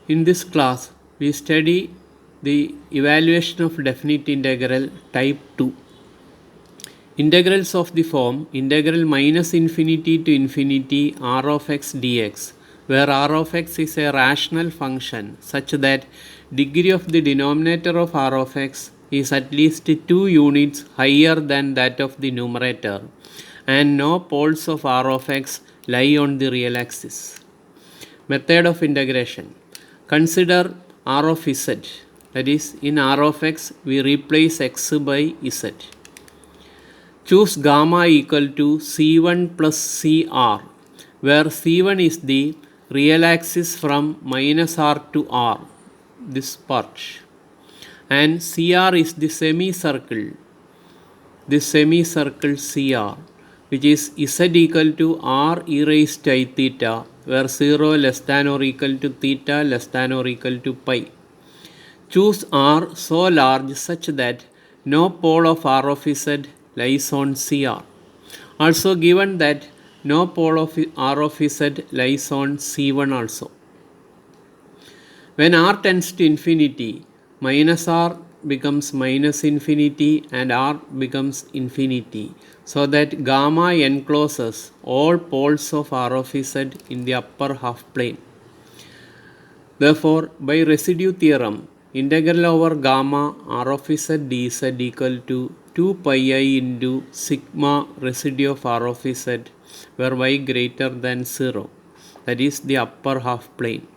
In this class, we study the evaluation of definite integral type 2. Integrals of the form integral minus infinity to infinity r of x dx, where r of x is a rational function such that degree of the denominator of r of x is at least 2 units higher than that of the numerator, and no poles of r of x lie on the real axis. Method of integration. Consider r of z, that is, in r of x we replace x by z. Choose gamma equal to c1 plus cr, where c1 is the real axis from minus r to r, this part, and cr is the semicircle, this semicircle cr, which is z equal to r e raised to I theta, where 0 less than or equal to theta less than or equal to pi. Choose r so large such that no pole of r of z lies on cr. Also given that no pole of r of z lies on c1 also. When r tends to infinity, minus r becomes minus infinity and r becomes infinity, so that gamma encloses all poles of r of z in the upper half plane. Therefore, by residue theorem, integral over gamma r of z dz equal to 2 pi I into sigma residue of r of z, where y greater than 0, that is the upper half plane,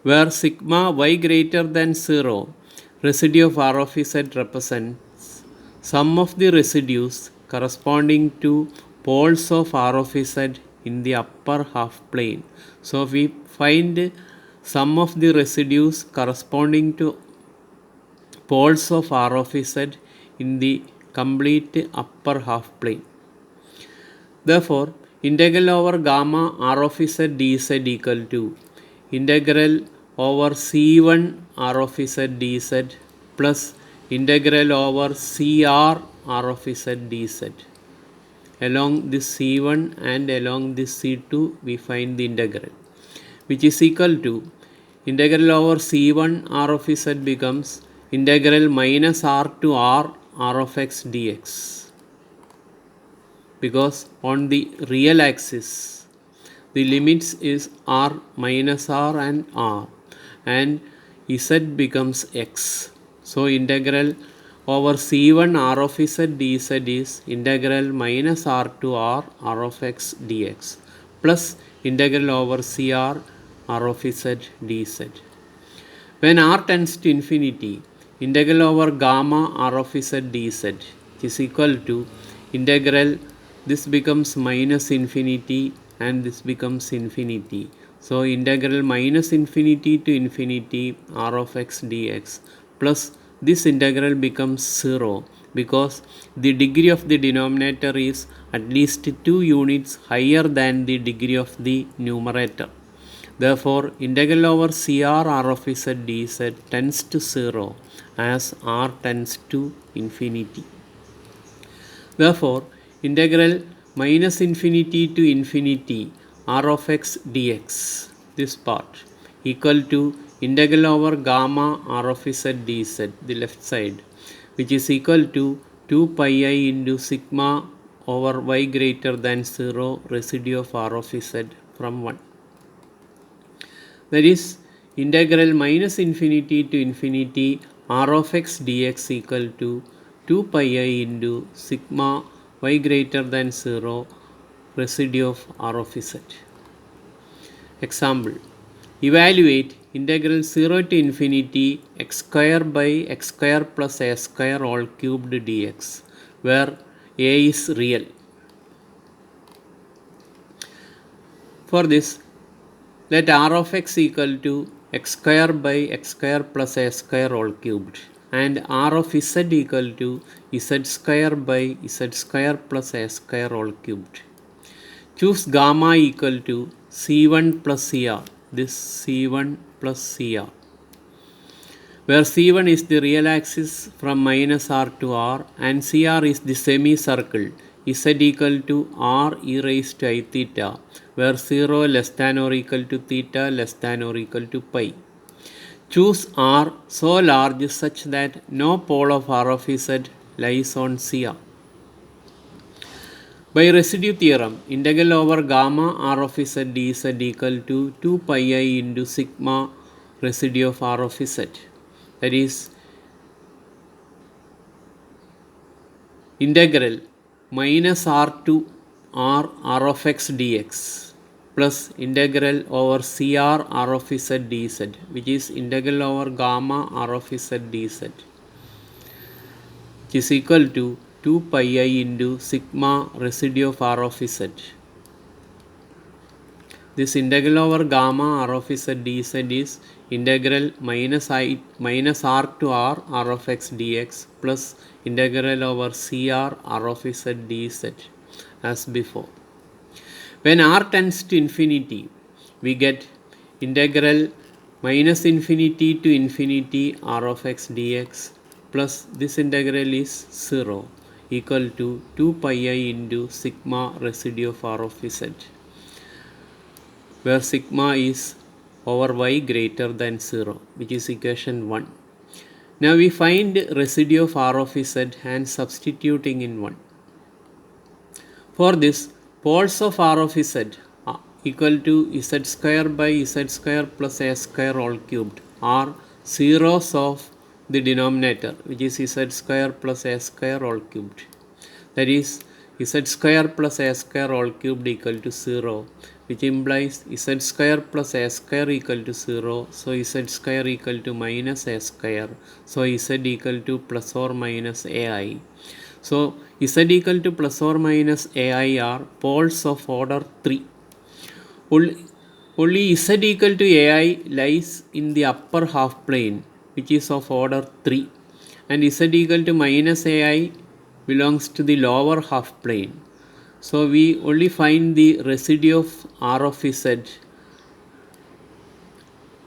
where sigma y greater than 0 residue of r of z represents sum of the residues corresponding to poles of r of z in the upper half plane. So we find sum of the residues corresponding to poles of r of z in the complete upper half plane. Therefore, integral over gamma r of z dz equal to integral over c1 r of z dz plus integral over cr r of z dz. Along this c1 and along this c2 we find the integral, which is equal to integral over c1 r of z becomes integral minus r to r of x dx, because on the real axis the limits is r minus r and z becomes x. So integral over c1 r of z dz is integral minus r to r of x dx plus integral over cr r of z dz. When r tends to infinity, integral over gamma r of z dz is equal to integral, this becomes minus infinity and this becomes infinity. So integral minus infinity to infinity r of x dx plus this integral becomes 0, because the degree of the denominator is at least 2 units higher than the degree of the numerator. Therefore, integral over cr r of z dz tends to 0 as r tends to infinity. Therefore, integral minus infinity to infinity r of x dx, this part, equal to integral over gamma r of z dz, the left side, which is equal to 2 pi I into sigma over y greater than 0 residue of r of z from 1. That is, integral minus infinity to infinity r of x dx equal to 2 pi I into sigma y greater than 0 residue of r of z. Example, evaluate integral 0 to infinity x square by x square plus a square all cubed dx, where a is real. For this, let r of x equal to x square by x square plus a square all cubed and r of z equal to z square by z square plus a square all cubed. Choose gamma equal to c1 plus cr, this c1 plus cr, where c1 is the real axis from minus r to r and cr is the semicircle z equal to r e raised to I theta, where 0 less than or equal to theta less than or equal to pi. Choose R so large such that no pole of R of Z lies on CR. By residue theorem, integral over gamma R of Z dz equal to 2 pi I into sigma residue of R of Z. That is integral minus R to R of X dx plus integral over CR R of Z dz, which is integral over gamma R of Z dz, which is equal to 2 pi I into sigma residue of R of Z. This integral over gamma R of Z dz is integral minus R to R of X dx plus integral over CR R of Z dz as before. When R tends to infinity, we get integral minus infinity to infinity R of X dx plus this integral is 0 equal to 2 pi I into sigma residue of R of Z, where sigma is over y greater than 0, which is equation 1. Now we find residue of R of Z and substituting in 1. For this, poles of R of Z equal to Z square by Z square plus A square all cubed are zeros of the denominator, which is Z square plus A square all cubed. That is Z square plus A square all cubed equal to 0, which implies Z square plus A square equal to 0. So Z square equal to minus A square. So Z equal to plus or minus AI. So Z equal to plus or minus AI are poles of order 3. Only Z equal to AI lies in the upper half plane, which is of order 3, and Z equal to minus AI belongs to the lower half plane. So we only find the residue of R of Z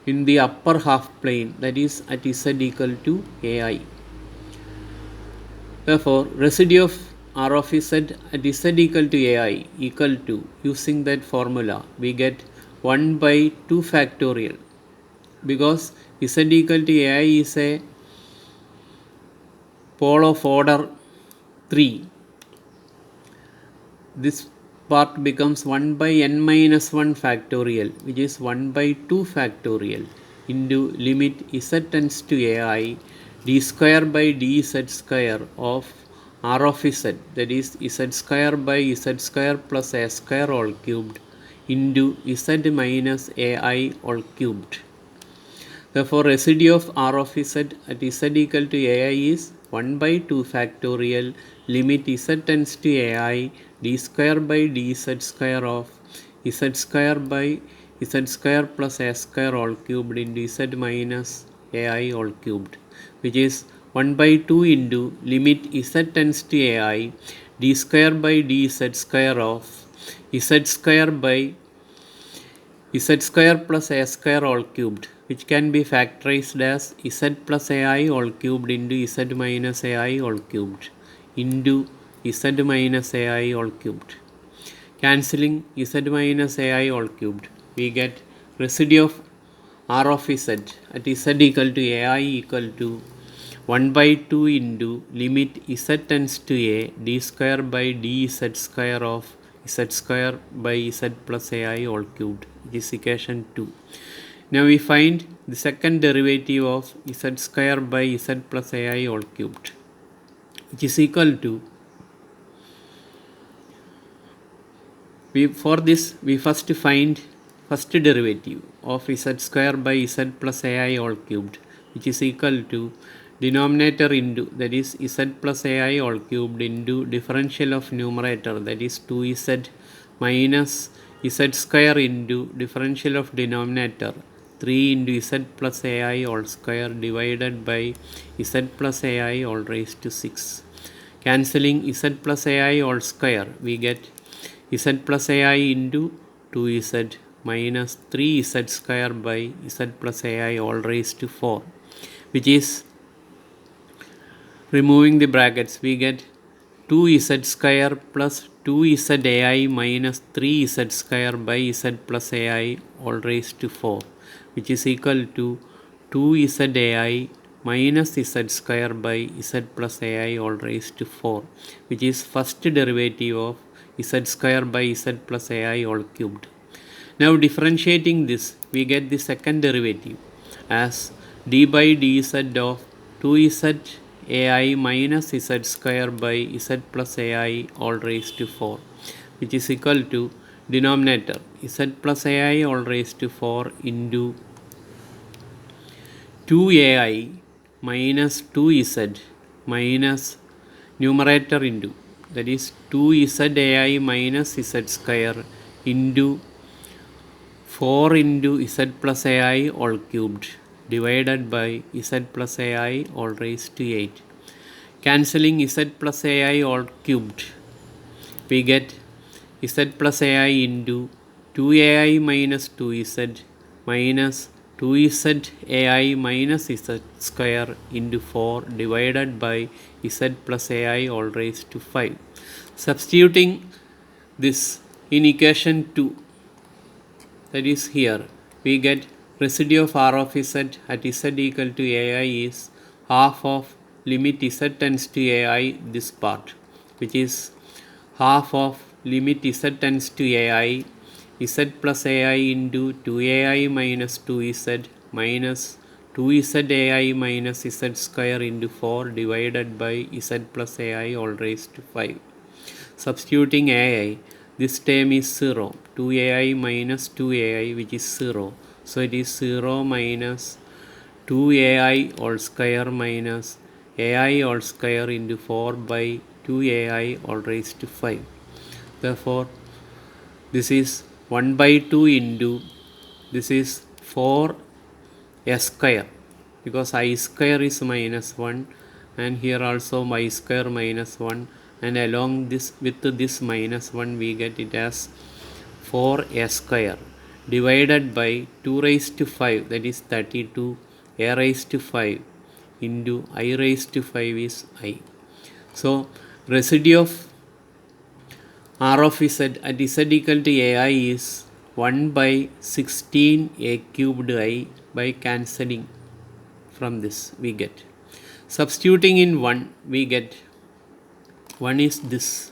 in the upper half plane, that is at Z equal to AI. Therefore, residue of R of Z at Z equal to AI equal to, using that formula, we get 1 by 2 factorial, because Z equal to AI is a pole of order 3. This part becomes 1 by n minus 1 factorial, which is 1 by 2 factorial into limit Z tends to AI d square by dz square of R of Z, that is Z square by Z square plus A square all cubed into Z minus AI all cubed. Therefore, residue of R of Z at Z equal to AI is 1 by 2 factorial limit Z tends to AI d square by dz square of Z square by Z square plus A square all cubed into Z minus AI all cubed, which is 1 by 2 into limit Z tends to AI d square by dz square of Z square by Z square plus A square all cubed, which can be factorized as Z plus AI all cubed into Z minus AI all cubed into Z minus AI all cubed. Cancelling Z minus AI all cubed, we get residue of R of Z at Z equal to AI equal to 1 by 2 into limit Z tends to A d square by dz square of Z square by Z plus AI all cubed, which is equation 2. Now we find the second derivative of Z square by Z plus AI all cubed, which is equal to, for this we first find first derivative of Z square by Z plus AI all cubed, which is equal to denominator into, that is Z plus AI all cubed into differential of numerator, that is 2Z minus Z square into differential of denominator 3 into Z plus AI all square divided by Z plus AI all raised to 6. Cancelling Z plus AI all square, we get Z plus AI into 2Z minus 3Z square by Z plus AI all raised to 4, which is, removing the brackets, we get 2Z square plus 2ZAI minus 3Z square by Z plus AI all raised to 4, which is equal to 2zai minus z square by z plus ai all raised to 4, which is first derivative of z square by z plus ai all cubed. Now differentiating this, we get the second derivative as d by dz of 2z ai minus z square by z plus ai all raised to 4, which is equal to denominator z plus ai all raised to 4 into 2ai minus 2z minus numerator into, that is 2zai minus z square into 4 into z plus ai all cubed divided by z plus ai all raised to 8. Cancelling z plus ai all cubed, we get z plus ai into 2ai minus 2z minus 2z ai minus z square into 4 divided by z plus ai all raised to 5. Substituting this in equation 2, that is here, we get residue of r of z at z equal to ai is half of limit z tends to ai, this part, which is half of limit z tends to ai z plus ai into 2ai minus 2z minus 2zai minus z square into 4 divided by z plus ai all raised to 5. Substituting ai, this term is 0, 2ai minus 2ai, which is 0. So it is 0 minus 2ai all square minus ai all square into 4 by 2ai all raised to 5. Therefore, this is 1 by 2 into, this is 4 s square, because I square is minus 1 and here also y square minus 1, and along this with this minus 1 we get it as 4 s square divided by 2 raised to 5, that is 32 a raised to 5 into I raised to 5 is I. So residue of r of z at z equal to ai is 1 by 16 a cubed I. By cancelling from this we get, substituting in 1, we get 1 is this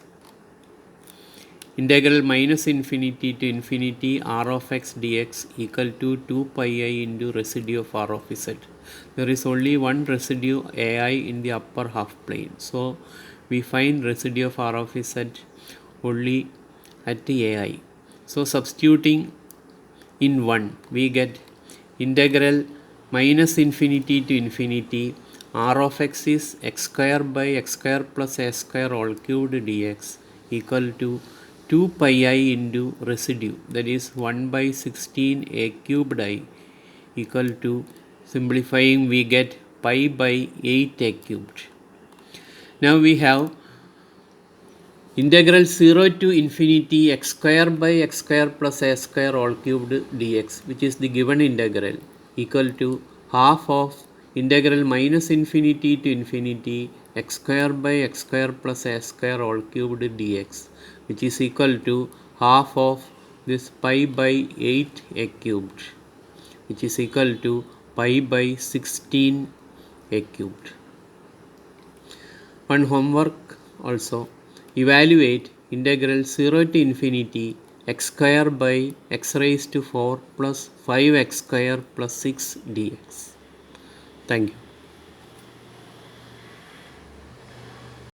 integral minus infinity to infinity r of x dx equal to 2 pi I into residue of r of z. There is only one residue ai in the upper half plane, so we find residue of r of z only at the ai. So substituting in 1, we get integral minus infinity to infinity r of x is x square by x square plus a square all cubed dx equal to 2 pi I into residue, that is 1 by 16 a cubed I equal to, simplifying we get pi by 8 a cubed. Now we have integral 0 to infinity x square by x square plus a square all cubed dx, which is the given integral, equal to half of integral minus infinity to infinity x square by x square plus a square all cubed dx, which is equal to half of this pi by 8 a cubed, which is equal to pi by 16 a cubed. One homework also, evaluate integral 0 to infinity x square by x raised to 4 plus 5x square plus 6 dx. Thank you.